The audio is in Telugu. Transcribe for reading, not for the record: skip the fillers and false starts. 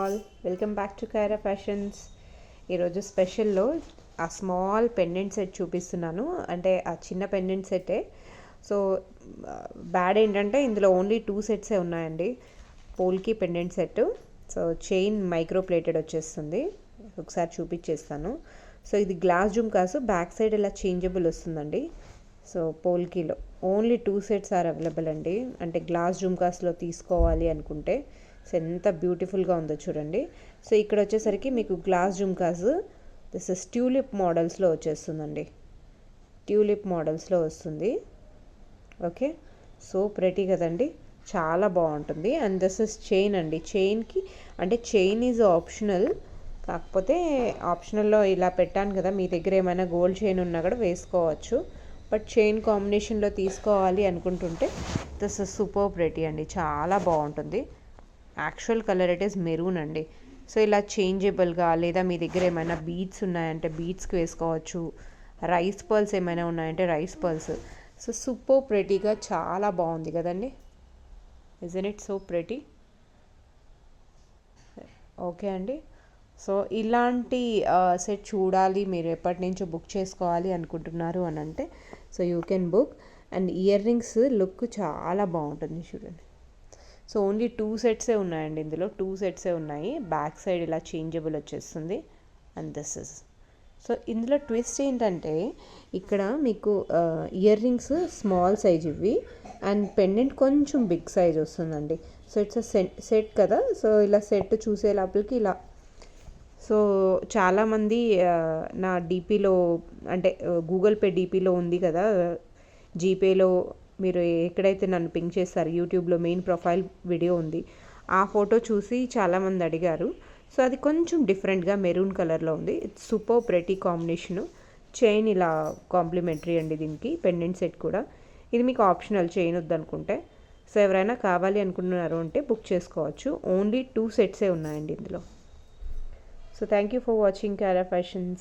All, welcome back to Kaira fashions. ఈరోజు స్పెషల్లో ఆ స్మాల్ పెండెంట్ సెట్ చూపిస్తున్నాను. అంటే ఆ చిన్న పెండెంట్ సెట్టే. సో బ్యాడ్ ఏంటంటే ఇందులో ఓన్లీ 2 సెట్సే ఉన్నాయండి. Polki pendant set. So chain micro plated వచ్చేస్తుంది. ఒకసారి చూపించేస్తాను. సో ఇది గ్లాస్ జుమ్కాస్, బ్యాక్ సైడ్ ఇలా చేంజబుల్ వస్తుందండి. సో పోల్కీలో ఓన్లీ 2 సెట్స్ ఆర్ అవైలబుల్ అండి. అంటే గ్లాస్ జుమ్కాస్లో తీసుకోవాలి అనుకుంటే. సో ఎంత బ్యూటిఫుల్గా ఉందో చూడండి. సో ఇక్కడ వచ్చేసరికి మీకు glass jhumkas this is tulip మోడల్స్లో వచ్చేస్తుందండి. ట్యూలిప్ మోడల్స్లో వస్తుంది. ఓకే, సో ప్రెటీ కదండి, చాలా బాగుంటుంది. అండ్ దిస్ ఇస్ చైన్ అండి. చైన్కి అంటే చైన్ ఈజ్ ఆప్షనల్, కాకపోతే ఆప్షనల్లో ఇలా పెట్టాను కదా, మీ దగ్గర ఏమైనా గోల్డ్ చైన్ ఉన్నా కూడా వేసుకోవచ్చు. బట్ చైన్ కాంబినేషన్లో తీసుకోవాలి అనుకుంటుంటే దిస్ ఇస్ సూపర్ ప్రెటీ అండి, చాలా బాగుంటుంది. Actual colour it is maroon అండి. సో ఇలా చేంజబుల్గా, లేదా మీ దగ్గర ఏమైనా బీడ్స్ ఉన్నాయంటే బీడ్స్కి వేసుకోవచ్చు. రైస్ పర్ల్స్ ఏమైనా ఉన్నాయంటే రైస్ పర్ల్స్. సో సూపర్ ప్రెటీగా చాలా బాగుంది కదండి. Isn't it so pretty? Okay అండి. సో ఇలాంటి సెట్ చూడాలి, మీరు ఎప్పటి నుంచో బుక్ చేసుకోవాలి అనుకుంటున్నారు అని అంటే so you can book. And ear rings look చాలా బాగుంటుంది చూడండి. సో ఓన్లీ 2 సెట్సే ఉన్నాయండి, ఇందులో 2 సెట్సే ఉన్నాయి. బ్యాక్ సైడ్ ఇలా చేంజబుల్ వచ్చేస్తుంది. And this is. సో ఇందులో ట్విస్ట్ ఏంటంటే ఇక్కడ మీకు ఇయర్ రింగ్స్ స్మాల్ సైజ్ ఇవి, అండ్ పెండెంట్ కొంచెం బిగ్ సైజ్ వస్తుందండి. సో ఇట్స్ సెట్ కదా. సో ఇలా సెట్ చూసే లోపలికి ఇలా. సో చాలామంది నా డీపీలో అంటే గూగుల్ పే డీపీలో ఉంది కదా, జీపేలో మీరు ఎక్కడైతే నన్ను పింక్ చేస్తారు, యూట్యూబ్లో మెయిన్ ప్రొఫైల్ వీడియో ఉంది, ఆ ఫోటో చూసి చాలామంది అడిగారు. సో అది కొంచెం డిఫరెంట్గా మెరూన్ కలర్లో ఉంది. It's super pretty combination. Chain ఇలా కాంప్లిమెంటరీ అండి దీనికి, పెండెంట్ సెట్ కూడా. ఇది మీకు ఆప్షనల్, చైన్ వద్దనుకుంటే. సో ఎవరైనా కావాలి అనుకుంటున్నారు అంటే బుక్ చేసుకోవచ్చు. ఓన్లీ 2 సెట్సే ఉన్నాయండి ఇందులో. So thank you for watching Kara Fashions.